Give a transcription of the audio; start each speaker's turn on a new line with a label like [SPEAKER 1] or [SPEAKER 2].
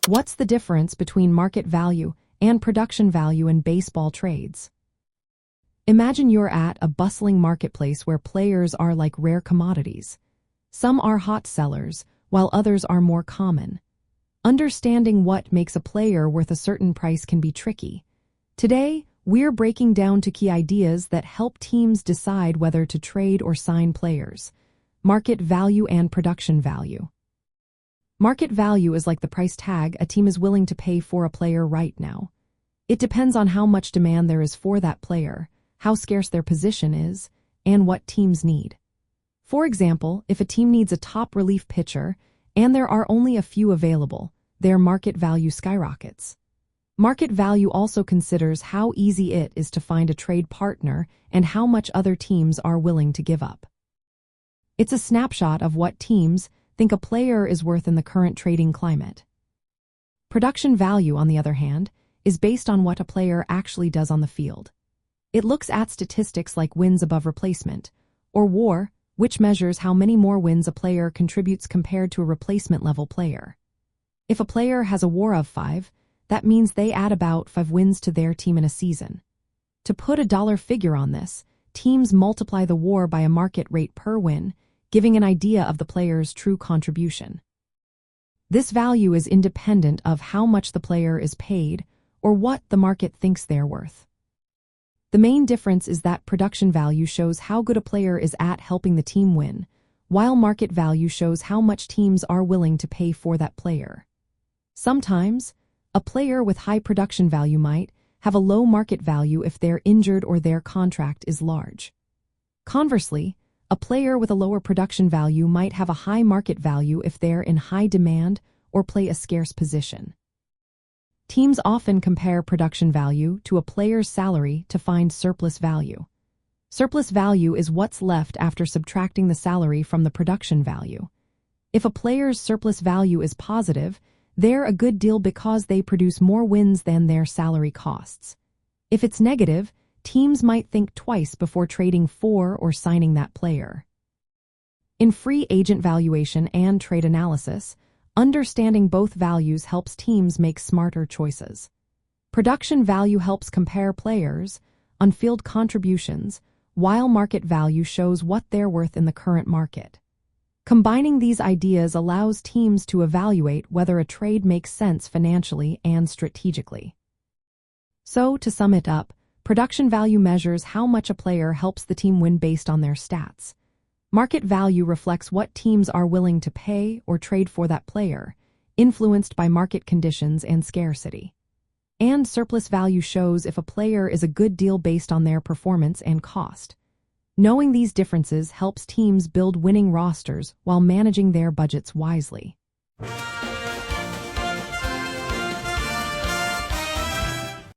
[SPEAKER 1] What's the difference between market value and production value in baseball trades? Imagine you're at a bustling marketplace where players are like rare commodities. Some are hot sellers, while others are more common. Understanding what makes a player worth a certain price can be tricky. Today, we're breaking down to key ideas that help teams decide whether to trade or sign players. Market value and production value. Market value is like the price tag a team is willing to pay for a player right now. It depends on how much demand there is for that player, how scarce their position is, and what teams need. For example, if a team needs a top relief pitcher and there are only a few available, their market value skyrockets. Market value also considers how easy it is to find a trade partner and how much other teams are willing to give up. It's a snapshot of what teams think a player is worth in the current trading climate. Production value, on the other hand, is based on what a player actually does on the field. It looks at statistics like wins above replacement, or WAR, which measures how many more wins a player contributes compared to a replacement-level player. If a player has a WAR of 5, that means they add about 5 wins to their team in a season. To put a dollar figure on this, teams multiply the WAR by a market rate per win, giving an idea of the player's true contribution. This value is independent of how much the player is paid or what the market thinks they're worth. The main difference is that production value shows how good a player is at helping the team win, while market value shows how much teams are willing to pay for that player. Sometimes, a player with high production value might have a low market value if they're injured or their contract is large. Conversely, a player with a lower production value might have a high market value if they're in high demand or play a scarce position. Teams often compare production value to a player's salary to find surplus value. Surplus value is what's left after subtracting the salary from the production value. If a player's surplus value is positive, they're a good deal because they produce more wins than their salary costs. If it's negative, teams might think twice before trading for or signing that player. In free agent valuation and trade analysis, understanding both values helps teams make smarter choices. Production value helps compare players' on-field contributions, while market value shows what they're worth in the current market. Combining these ideas allows teams to evaluate whether a trade makes sense financially and strategically. So, to sum it up, production value measures how much a player helps the team win based on their stats. Market value reflects what teams are willing to pay or trade for that player, influenced by market conditions and scarcity. And surplus value shows if a player is a good deal based on their performance and cost. Knowing these differences helps teams build winning rosters while managing their budgets wisely.